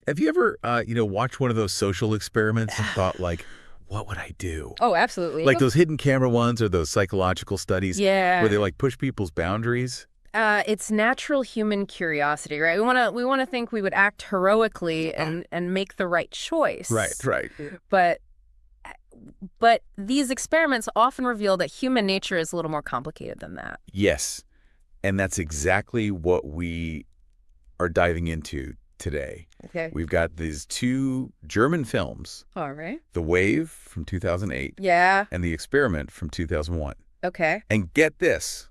Have you ever, watched one of those social experiments and thought, like, what would I do? Oh, absolutely. Like those hidden camera ones or those psychological studies Yeah. where they, like, push people's boundaries? It's natural human curiosity, right? We want to think we would act heroically and make the right choice. Right. But these experiments often reveal that human nature is a little more complicated than that. Yes. And that's exactly what we are diving into today. Okay. We've got these two German films, All right. The Wave from 2008 Yeah. and The Experiment from 2001. Okay. And get this,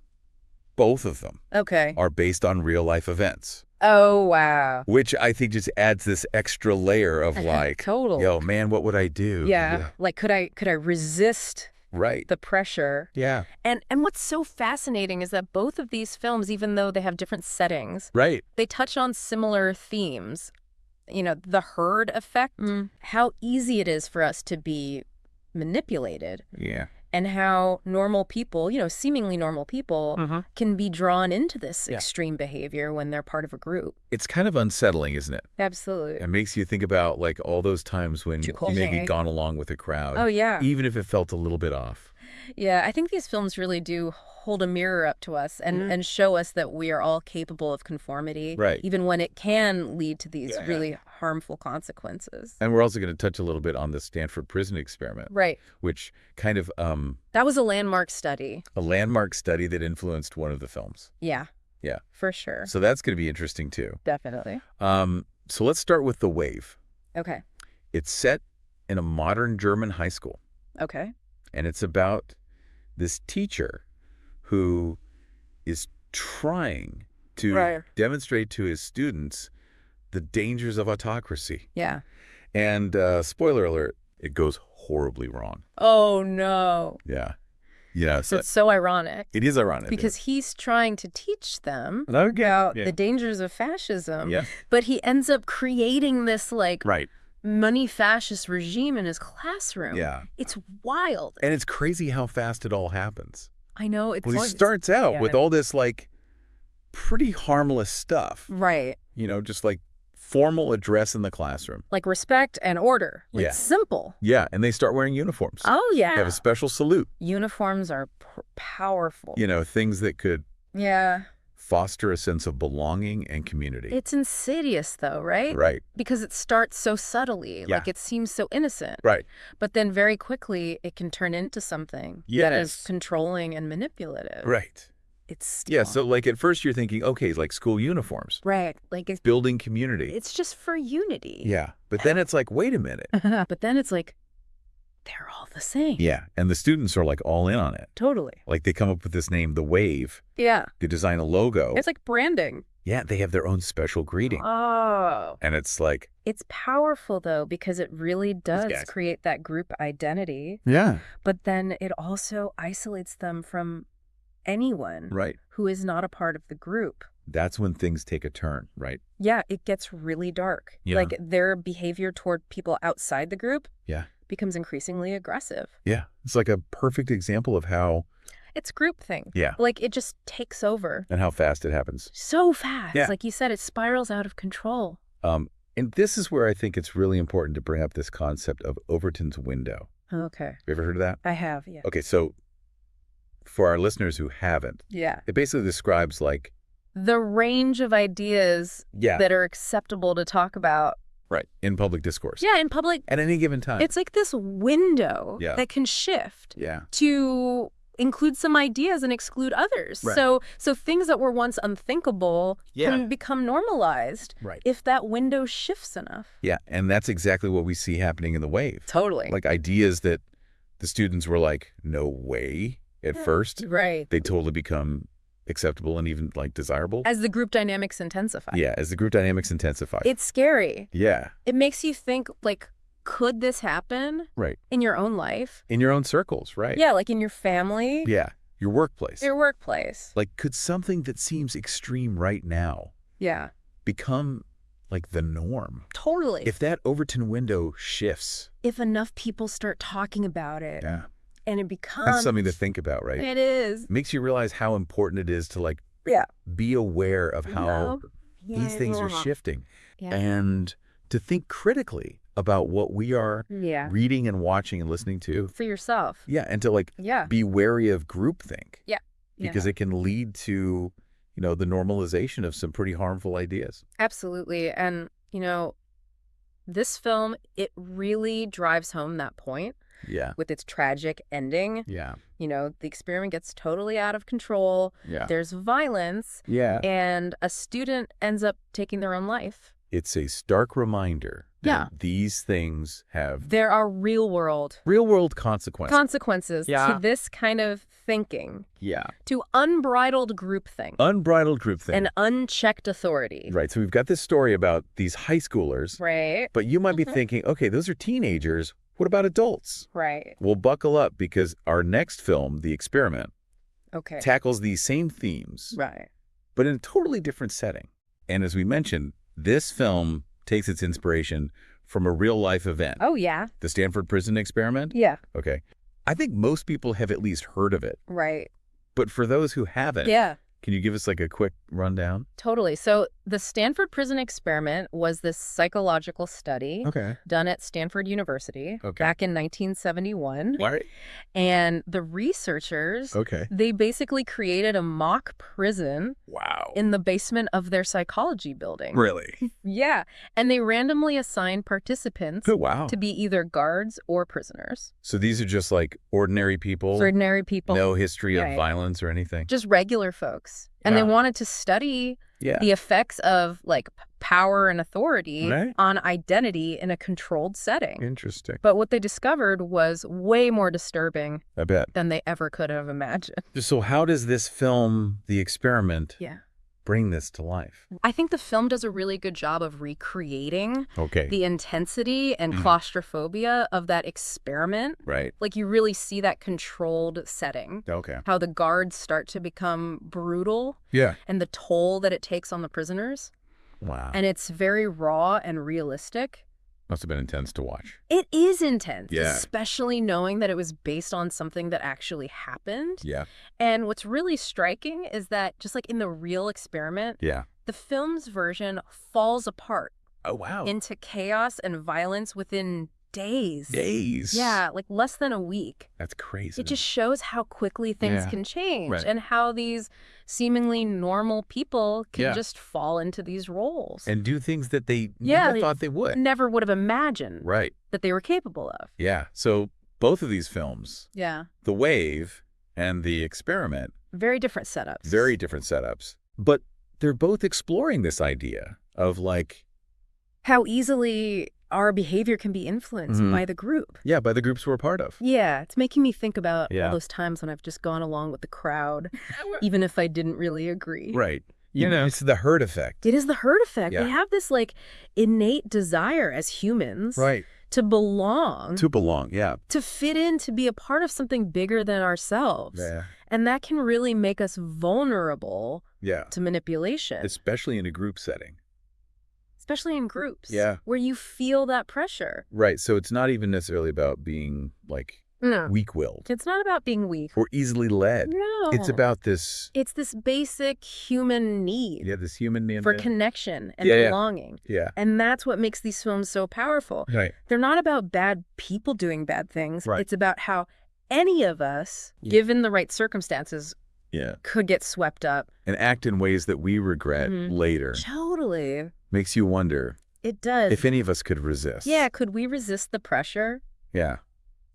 both of them Okay. are based on real-life events, Oh, wow. which I think just adds this extra layer of like, Totally. yo, man, what would I do? Yeah. Like, could I resist Right. the pressure? Yeah. And what's so fascinating is that both of these films, even though they have different settings, Right. they touch on similar themes. The herd effect, how easy it is for us to be manipulated, Yeah. and how normal people, seemingly normal people, can be drawn into this extreme behavior when they're part of a group. It's kind of unsettling, isn't it? Absolutely. It makes you think about like all those times when you maybe gone along with a crowd. Oh, yeah. Even if it felt a little bit off. Yeah, I think these films really do hold a mirror up to us and show us that we are all capable of conformity, Right. even when it can lead to these really harmful consequences. And we're also going to touch a little bit on the Stanford prison experiment. Right. Which kind of That was a landmark study. a landmark study that influenced one of the films. Yeah. Yeah. For sure. So that's going to be interesting too. Definitely. So let's start with The Wave. Okay. It's set in a modern German high school. Okay. And it's about this teacher who is trying to demonstrate to his students the dangers of autocracy. Yeah. And spoiler alert, it goes horribly wrong. Oh, no. Yeah. So it's so ironic. It is ironic. Because he's trying to teach them Okay. about the dangers of fascism, Yeah. but he ends up creating this, like, Right. money fascist regime in his classroom. Yeah. It's wild. And it's crazy how fast it all happens. I know. It's Well, he like- starts out yeah. with all this, like, pretty harmless stuff. Right. Just like formal address in the classroom. Like respect and order. Like Yeah. simple. Yeah, and they start wearing uniforms. Oh, yeah. They have a special salute. Uniforms are powerful. Things that could Yeah. foster a sense of belonging and community. It's insidious, though, right? Right. Because it starts so subtly. Yeah. Like it seems so innocent. Right. But then very quickly, it can turn into something that is Yes. controlling and manipulative. Right. It's Yeah, so like at first you're thinking, okay, like school uniforms, right. Like it's building community. just for unity. Yeah, but then it's like, wait a minute. But then it's like, they're all the same. Yeah, and the students are like all in on it. Totally. Like they come up with this name, The Wave. Yeah. They design a logo. It's like branding. Yeah, they have their own special greeting. Oh. And it's like, It's powerful, though, because it really does guys. create that group identity. yeah, But then it also isolates them from anyone right. who is not a part of the group. That's when things take a turn, right? Yeah, it gets really dark. Yeah. Like their behavior toward people outside the group Yeah. becomes increasingly aggressive. Yeah. It's like a perfect example of how, It's groupthink. yeah, Like it just takes over and how fast it happens. so fast. Yeah. Like you said, it spirals out of control. And this is where I think it's really important to bring up this concept of Overton's window. Okay. Have you ever heard of that? I have, yeah. Okay, so for our listeners who haven't, Yeah. it basically describes like, The range of ideas yeah, that are acceptable to talk about. right, in public discourse. Yeah, in public. At any given time. It's like this window Yeah. that can shift Yeah. to include some ideas and exclude others. Right. So things that were once unthinkable Yeah. can become normalized Right. if that window shifts enough. Yeah, and that's exactly what we see happening in The Wave. Totally. Like ideas that the students were like, no way at first. Right. They totally become acceptable and even like desirable. As the group dynamics intensify. Yeah, as the group dynamics intensify. It's scary. Yeah, It makes you think, like, could this happen right. in your own life? In your own circles, right? Yeah, like in your family, Yeah, your workplace. your workplace. Like, could something that seems extreme right now Yeah. become like the norm? Totally. If that Overton window shifts, If enough people start talking about it yeah, and it becomes... that's something to think about, right? It is. Makes you realize how important it is to like Yeah. be aware of how Yeah. these things are shifting Yeah. and to think critically about what we are reading and watching and listening to. For yourself. Yeah, and to be wary of groupthink. Yeah. Because it can lead to, the normalization of some pretty harmful ideas. Absolutely. And, this film, it really drives home that point. Yeah. With its tragic ending. Yeah. The experiment gets totally out of control. Yeah. There's violence. Yeah. And a student ends up taking their own life. It's a stark reminder that these things have... There are real-world consequences. To this kind of thinking. Yeah. To unbridled groupthink. And unchecked authority. Right. So we've got this story about these high schoolers. Right. But you might be thinking, okay, those are teenagers. What about adults? Right. Well, buckle up, because our next film, The Experiment, tackles these same themes. Right. But in a totally different setting. And as we mentioned, this film takes its inspiration from a real-life event. Oh, yeah. The Stanford Prison Experiment? Yeah. Okay. I think most people have at least heard of it. Right. But for those who haven't, can you give us a quick rundown? Totally. So the Stanford Prison Experiment was this psychological study done at Stanford University back in 1971. Right. And the researchers, they basically created a mock prison in the basement of their psychology building. Really? Yeah. And they randomly assigned participants to be either guards or prisoners. So these are just ordinary people? Ordinary people. No history of violence or anything? Just regular folks. And they wanted to study the effects of power and authority on identity in a controlled setting. Interesting. But what they discovered was way more disturbing I bet. than they ever could have imagined. So how does this film, The Experiment, bring this to life? I think the film does a really good job of recreating the intensity and claustrophobia of that experiment. Right. You really see that controlled setting. Okay. How the guards start to become brutal. Yeah. And the toll that it takes on the prisoners. Wow. And it's very raw and realistic. Must have been intense to watch. It is intense, especially knowing that it was based on something that actually happened. Yeah. And what's really striking is that just in the real experiment, the film's version falls apart. Oh, wow. Into chaos and violence within days. Days? Yeah, less than a week. That's crazy. It just shows how quickly things can change and how these seemingly normal people can just fall into these roles. And do things that they never thought they would. Never would have imagined that they were capable of. Yeah. So both of these films, The Wave and The Experiment. Very different setups. Very different setups. But they're both exploring this idea of how easily our behavior can be influenced by the group. Yeah, by the groups we're a part of. Yeah, it's making me think about all those times when I've just gone along with the crowd, even if I didn't really agree. Right. It's the herd effect. It is the herd effect. We have this innate desire as humans to belong. To belong, yeah. To fit in, to be a part of something bigger than ourselves. Yeah. And that can really make us vulnerable to manipulation. Especially in a group setting. Especially in groups. Yeah. Where you feel that pressure. Right. So it's not even necessarily about being weak-willed. It's not about being weak. Or easily led. No. It's about this... It's this basic human need. Yeah, this human need. For connection and belonging. Yeah. And that's what makes these films so powerful. Right. They're not about bad people doing bad things. Right. It's about how any of us, given the right circumstances, could get swept up. And act in ways that we regret later. Totally. Makes you wonder. It does. If any of us could resist. Yeah, could we resist the pressure? Yeah.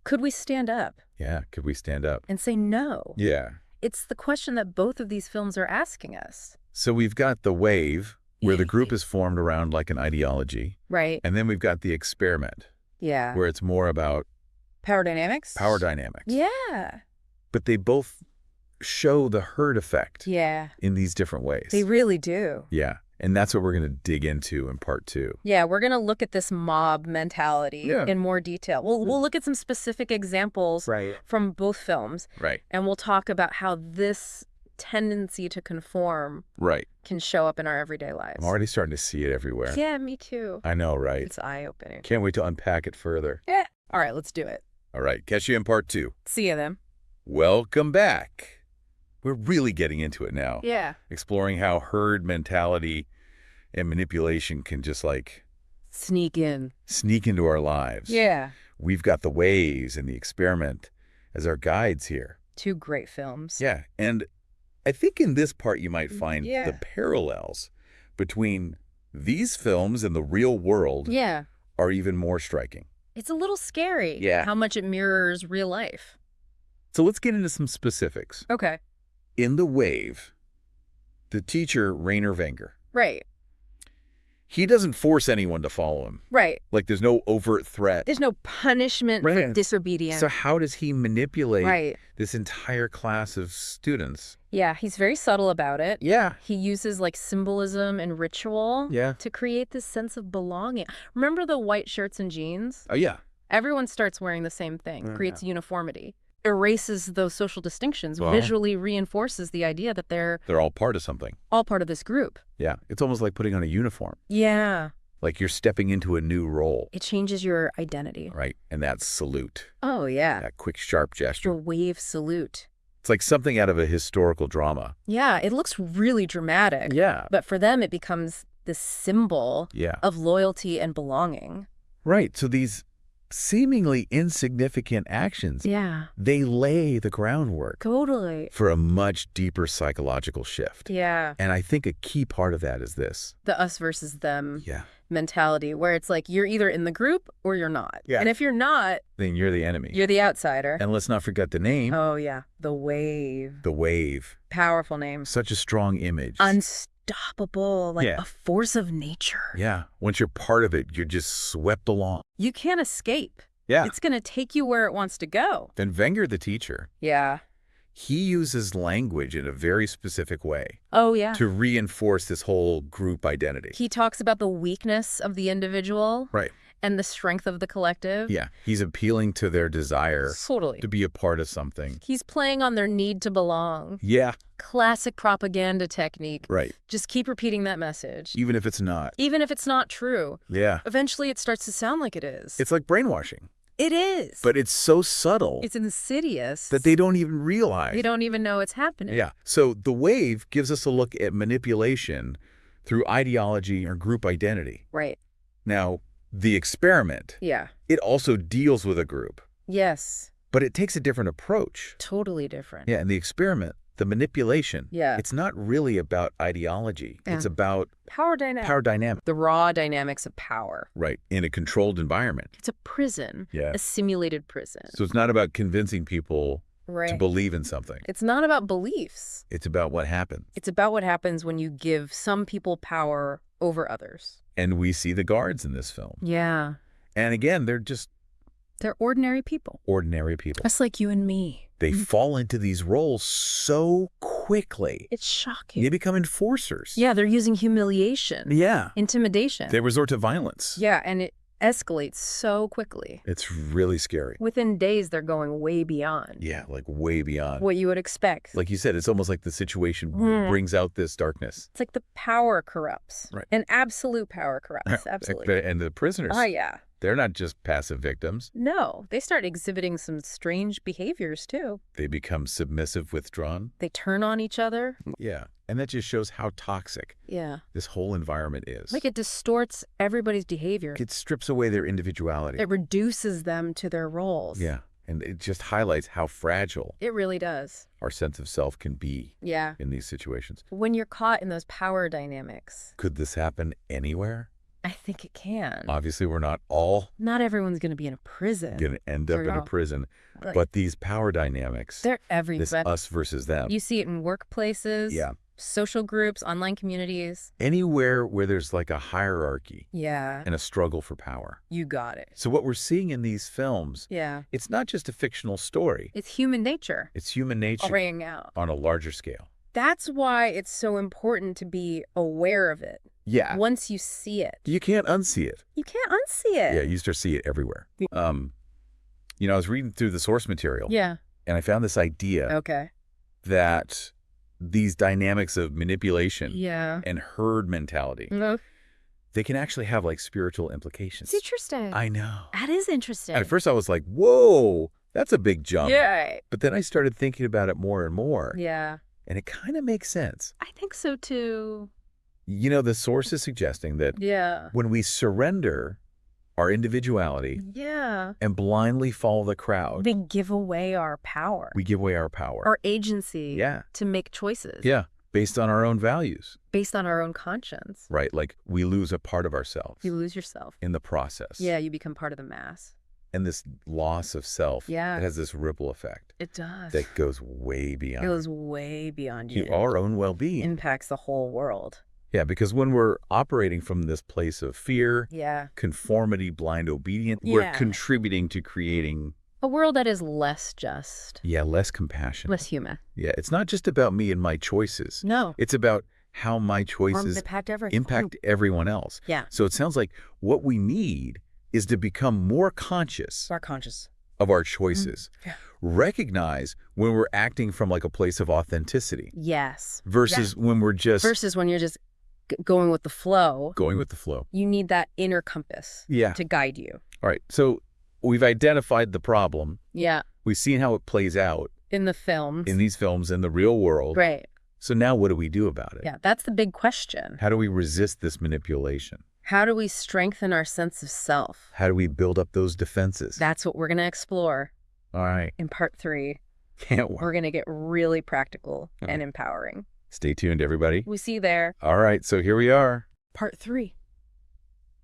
Could we stand up? Yeah, could we stand up? And say no? Yeah. It's the question that both of these films are asking us. So we've got The Wave, where the group is formed around an ideology. Right. And then we've got The Experiment. Yeah. Where it's more about... Power dynamics? Power dynamics. Yeah. But they both show the herd effect. Yeah. In these different ways. They really do. Yeah. And that's what we're going to dig into in part 2. Yeah, we're going to look at this mob mentality in more detail. We'll look at some specific examples from both films. Right. And we'll talk about how this tendency to conform can show up in our everyday lives. I'm already starting to see it everywhere. Yeah, me too. I know, right? It's eye-opening. Can't wait to unpack it further. Yeah. All right, let's do it. All right, catch you in part 2. See you then. Welcome back. We're really getting into it now. Yeah. Exploring how herd mentality and manipulation can just Sneak in. Sneak into our lives. Yeah. We've got the waves and the experiment as our guides here. 2 great films. Yeah, and I think in this part you might find the parallels between these films and the real world are even more striking. It's a little scary how much it mirrors real life. So let's get into some specifics. Okay. In The Wave, the teacher, Rainer Wenger. Right. He doesn't force anyone to follow him. Right. Like there's no overt threat. There's no punishment for disobedience. So how does he manipulate this entire class of students? Yeah, he's very subtle about it. Yeah. He uses like symbolism and ritual to create this sense of belonging. Remember the white shirts and jeans? Oh, yeah. Everyone starts wearing the same thing, creates uniformity. Erases those social distinctions, visually reinforces the idea that they're all part of something. All part of this group. Yeah, it's almost like putting on a uniform. Yeah. Like you're stepping into a new role. It changes your identity. Right, and that salute. Oh, yeah. That quick, sharp gesture. The wave salute. It's like something out of a historical drama. Yeah, it looks really dramatic. Yeah. But for them, it becomes this symbol of loyalty and belonging. Right, so these seemingly insignificant actions, they lay the groundwork Totally. for a much deeper psychological shift. Yeah. And I think a key part of that is this. The us versus them mentality, where it's like you're either in the group or you're not. Yeah. And if you're not, then you're the enemy. You're the outsider. And let's not forget the name. Oh, yeah. The Wave. The Wave. Powerful name. Such a strong image. Unstoppable, like a force of nature. Yeah. Once you're part of it, you're just swept along. You can't escape. Yeah. It's going to take you where it wants to go. Then Wenger, the teacher. Yeah. He uses language in a very specific way. Oh, yeah. To reinforce this whole group identity. He talks about the weakness of the individual. Right. And the strength of the collective. Yeah. He's appealing to their desire to be a part of something. He's playing on their need to belong. Yeah. Classic propaganda technique. Right. Just keep repeating that message. Even if it's not. Even if it's not true. Yeah. Eventually it starts to sound like it is. It's like brainwashing. It is. But it's so subtle. It's insidious. That they don't even realize. They don't even know it's happening. Yeah. So The Wave gives us a look at manipulation through ideology or group identity. Right. Now, The Experiment. Yeah. It also deals with a group. Yes. But it takes a different approach. Totally different. Yeah. And The Experiment, the manipulation. Yeah. It's not really about ideology. Yeah. It's about power dynamic. Power dynamic. The raw dynamics of power. Right. In a controlled environment. It's a prison. Yeah. A simulated prison. So it's not about convincing people to believe in something. It's not about beliefs. It's about what happens. It's about what happens when you give some people power over others. And we see the guards in this film. Yeah. And again, they're ordinary people. Ordinary people. Just like you and me. They fall into these roles so quickly. It's shocking. They become enforcers. Yeah, they're using humiliation. Yeah. Intimidation. They resort to violence. Yeah, and it escalates so quickly. It's really scary. Within days, they're going way beyond. Yeah, like way beyond. What you would expect. Like you said, it's almost like the situation brings out this darkness. It's like the power corrupts. Right. And absolute power corrupts. Absolutely. And the prisoners. Oh, yeah. They're not just passive victims. No, they start exhibiting some strange behaviors, too. They become submissive, withdrawn. They turn on each other. Yeah, and that just shows how toxic this whole environment is. Like it distorts everybody's behavior. It strips away their individuality. It reduces them to their roles. Yeah, and it just highlights how fragile it really does. Our sense of self can be in these situations. When you're caught in those power dynamics. Could this happen anywhere? I think it can. Obviously, we're not all... Not everyone's going to be in a prison. Going to end up in a prison. Right. But these power dynamics... They're everywhere. This us versus them. You see it in workplaces. Yeah. Social groups, online communities. Anywhere where there's like a hierarchy. Yeah. And a struggle for power. You got it. So what we're seeing in these films... Yeah. It's not just a fictional story. It's human nature. It's human nature. Playing out. On a larger scale. That's why it's so important to be aware of it. Yeah. Once you see it. You can't unsee it. You can't unsee it. Yeah, you start to see it everywhere. You know, I was reading through the source material. Yeah. And I found this idea that these dynamics of manipulation and herd mentality, they can actually have like spiritual implications. It's interesting. I know. That is interesting. At first I was like, whoa, that's a big jump. Yeah. But then I started thinking about it more and more. Yeah. And it kind of makes sense. I think so too. You know, the source is suggesting that when we surrender our individuality and blindly follow the crowd, we give away our power. We give away our power. Our agency to make choices. Yeah, based on our own values. Based on our own conscience. Right, like we lose a part of ourselves. You lose yourself. In the process. Yeah, you become part of the mass. And this loss of self, it has this ripple effect. It does. That goes way beyond. It goes way beyond you. Our own well-being. Impacts the whole world. Yeah, because when we're operating from this place of fear, conformity, blind obedience, we're contributing to creating a world that is less just. Yeah, less compassionate. Less human. Yeah, it's not just about me and my choices. No. It's about how my choices impact everyone else. Yeah. So it sounds like what we need is to become more conscious. Of our choices. Recognize when we're acting from like a place of authenticity. Yes. Versus when we're just... Versus when you're just going with the flow. Going with the flow. You need that inner compass to guide you. All right. So we've identified the problem. Yeah. We've seen how it plays out. In the films. In these films, in the real world. Right. So now what do we do about it? Yeah, that's the big question. How do we resist this manipulation? How do we strengthen our sense of self? How do we build up those defenses? That's what we're going to explore. All right. In part 3. Can't wait. We're going to get really practical and empowering. Stay tuned, everybody. We'll see you there. All right, so here we are. Part 3.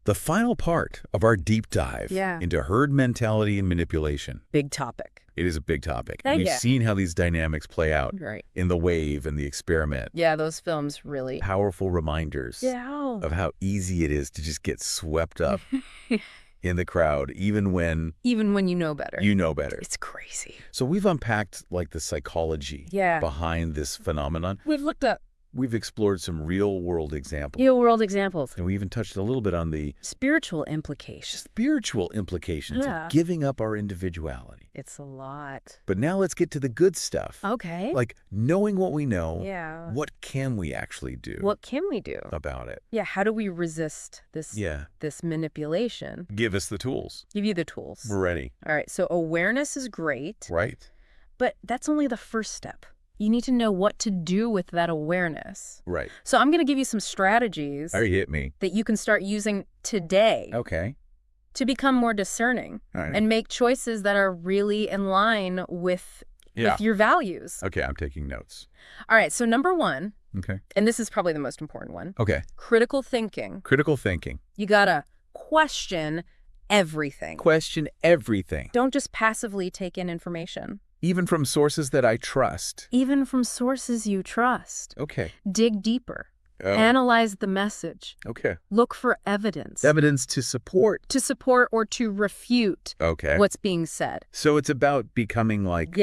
The final part of our deep dive into herd mentality and manipulation. Big topic. It is a big topic. We've seen how these dynamics play out in The Wave and The Experiment. Yeah, those films really... Powerful reminders of how easy it is to just get swept up in the crowd, even when you know better. You know better. It's crazy. So we've unpacked like the psychology behind this phenomenon. We've explored some real-world examples. Real-world examples. And we even touched a little bit on the... Spiritual implications. Of giving up our individuality. It's a lot. But now let's get to the good stuff. Okay. Like knowing what we know, what can we actually do? What can we do? About it. Yeah, how do we resist this manipulation? Give us the tools. Give you the tools. We're ready. All right, so awareness is great. Right. But that's only the first step. You need to know what to do with that awareness. Right. So I'm going to give you some strategies that you can start using today. Okay. To become more discerning and make choices that are really in line with your values. Okay, I'm taking notes. All right, so number 1, and this is probably the most important one. Okay. Critical thinking. Critical thinking. You got to question everything. Question everything. Don't just passively take in information. Even from sources that I trust. Even from sources you trust. Okay. Dig deeper. Analyze the message. Okay. Look for evidence. Evidence to support. To support or to refute what's being said. So it's about becoming like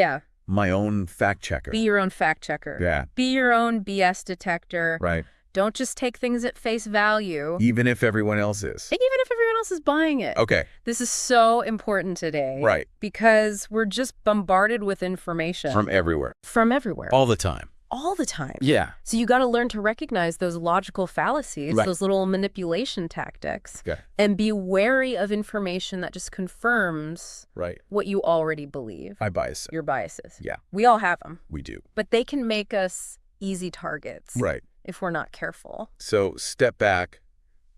my own fact checker. Be your own fact checker. Yeah. Be your own BS detector. Right. Don't just take things at face value. Even if everyone else is. Even if everyone else is buying it. Okay. This is so important today. Right. Because we're just bombarded with information. From everywhere. From everywhere. All the time. All the time. Yeah. So you got to learn to recognize those logical fallacies, those little manipulation tactics, and be wary of information that just confirms what you already believe. My bias. Your biases. Yeah. We all have them. We do. But they can make us easy targets. Right. If we're not careful. So step back,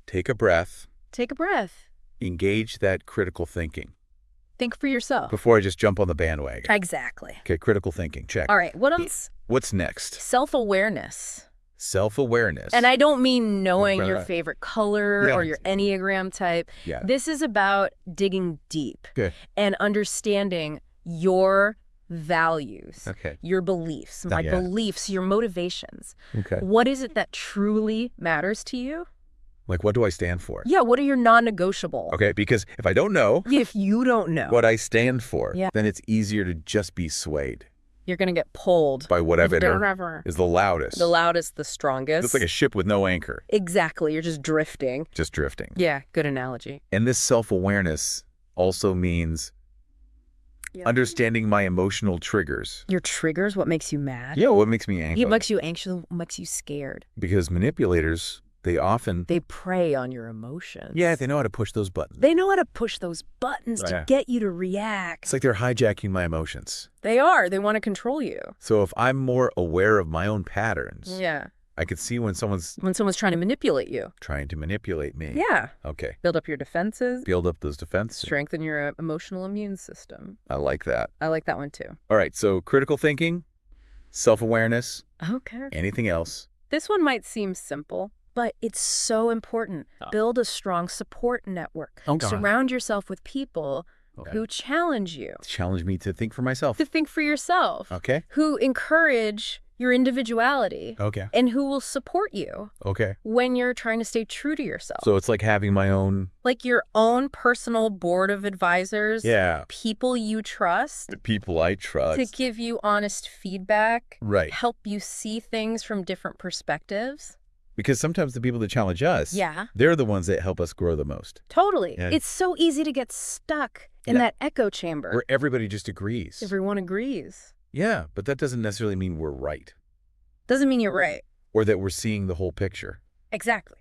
take a breath. Take a breath. Engage that critical thinking. Think for yourself. Before I just jump on the bandwagon. Exactly. Okay, critical thinking, check. All right, what else? What's next? Self-awareness. Self-awareness. And I don't mean knowing your favorite color or your Enneagram type. Yeah. This is about digging deep and understanding your values, your beliefs, beliefs, your motivations. What is it that truly matters to you? Like, what do I stand for? Yeah, what are your non-negotiable? Okay, because if I don't know... If you don't know... what I stand for, then it's easier to just be swayed. You're going to get pulled. By whatever is the loudest. The loudest, the strongest. It's like a ship with no anchor. Exactly, you're just drifting. Just drifting. Yeah, good analogy. And this self-awareness also means... understanding my emotional triggers. Your triggers? What makes you mad? Yeah, what makes me anxious? What makes you anxious? What makes you scared? Because manipulators, they prey on your emotions. Yeah, they know how to push those buttons. They know how to push those buttons to get you to react. It's like they're hijacking my emotions. They are. They want to control you. So if I'm more aware of my own patterns, I could see when someone's trying to manipulate you. Trying to manipulate me. Yeah. Okay. Build up your defenses. Build up those defenses. Strengthen your emotional immune system. I like that. I like that one too. All right. So critical thinking, self-awareness. Okay. Anything else? This one might seem simple, but it's so important. Build a strong support network. Surround yourself with people who challenge you. Challenge me to think for myself. To think for yourself. Okay. Who encourage your individuality. Okay. And who will support you. Okay. When you're trying to stay true to yourself. So it's like having my own... Like your own personal board of advisors. Yeah. People you trust. The people I trust. To give you honest feedback. Right. Help you see things from different perspectives. Because sometimes the people that challenge us, they're the ones that help us grow the most. Totally. Yeah. It's so easy to get stuck in that echo chamber. Where everybody just agrees. Everyone agrees. Yeah, but that doesn't necessarily mean we're right. Doesn't mean you're right. Or that we're seeing the whole picture. Exactly.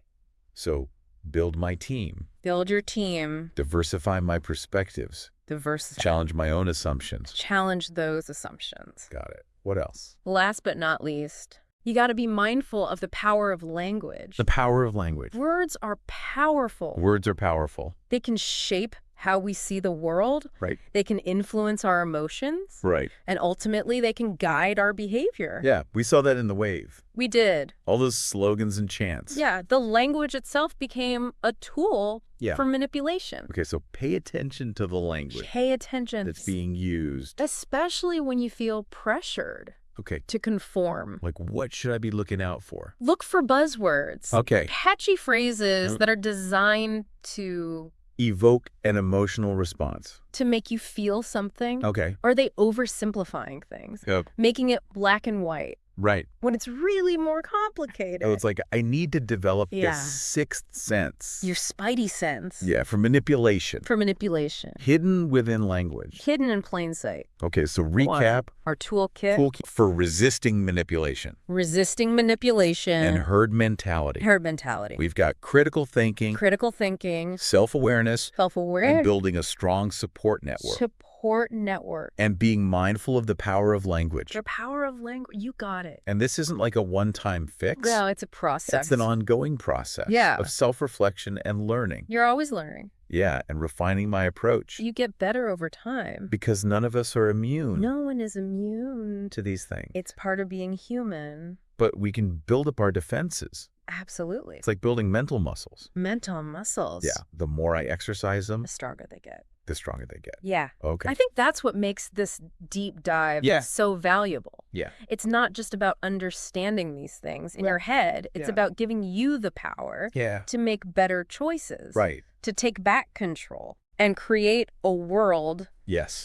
So build my team. Build your team. Diversify my perspectives. Diversify. Challenge my own assumptions. Challenge those assumptions. Got it. What else? Last but not least, you got to be mindful of the power of language. The power of language. Words are powerful. Words are powerful. They can shape how we see the world. Right. They can influence our emotions. Right. And ultimately, they can guide our behavior. Yeah, we saw that in the wave. We did. All those slogans and chants. Yeah, the language itself became a tool for manipulation. Okay, so pay attention to the language. Pay attention. That's being used. Especially when you feel pressured. Okay. To conform. Like, what should I be looking out for? Look for buzzwords. Okay. Catchy phrases that are designed to... evoke an emotional response. To make you feel something. Okay. Or are they oversimplifying things? Yep. Making it black and white. Right. When it's really more complicated. Oh, it's like, I need to develop this sixth sense. Your spidey sense. Yeah, for manipulation. For manipulation. Hidden within language. Hidden in plain sight. Okay, so recap. Our toolkit. Toolkit for resisting manipulation. Resisting manipulation. And herd mentality. Herd mentality. We've got critical thinking. Critical thinking. Self-awareness. Self-awareness. And building a strong support network. Support network. And being mindful of the power of language. The power of language. You got it. And this isn't like a one-time fix. No, it's a process. It's an ongoing process of self-reflection and learning. You're always learning. Yeah, and refining my approach. You get better over time. Because none of us are immune. No one is immune to these things. It's part of being human. But we can build up our defenses. Absolutely. It's like building mental muscles. Mental muscles. Yeah. The more I exercise them, the stronger they get. The stronger they get. Yeah. Okay. I think that's what makes this deep dive so valuable. Yeah. It's not just about understanding these things in your head. It's about giving you the power to make better choices. Right. To take back control and create a world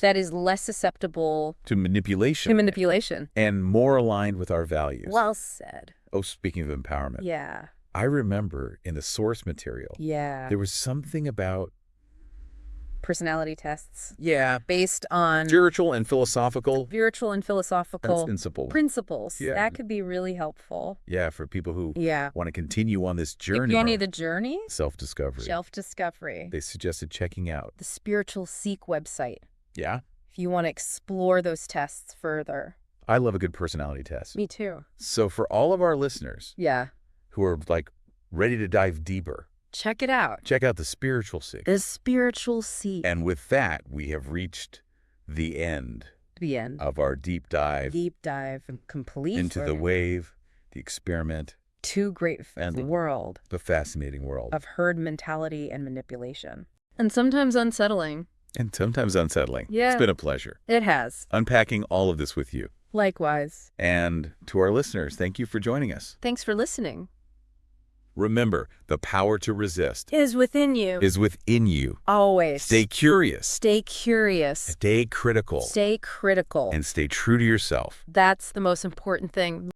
that is less susceptible to manipulation. To manipulation. And more aligned with our values. Well said. Oh, speaking of empowerment. Yeah. I remember in the source material. Yeah. There was something about personality tests. Yeah. Based on spiritual and philosophical principles. Yeah. That could be really helpful. Yeah, for people who want to continue on this journey. If you need the journey? Self-discovery. Self-discovery. They suggested checking out the Spiritual Seek website. Yeah. If you want to explore those tests further. I love a good personality test. Me too. So for all of our listeners who are like ready to dive deeper, check it out. Check out the Spiritual Seek. The Spiritual Seek. And with that, we have reached the end. The end. Of our deep dive. Deep dive and complete. Into the wave, the experiment. Too great and the world. The fascinating world. Of herd mentality and manipulation. And sometimes unsettling. And sometimes unsettling. Yeah. It's been a pleasure. It has. Unpacking all of this with you. Likewise. And to our listeners, thank you for joining us. Thanks for listening. Remember, the power to resist is within you. Is within you. Always. Stay curious. Stay curious. Stay critical. Stay critical. And stay true to yourself. That's the most important thing.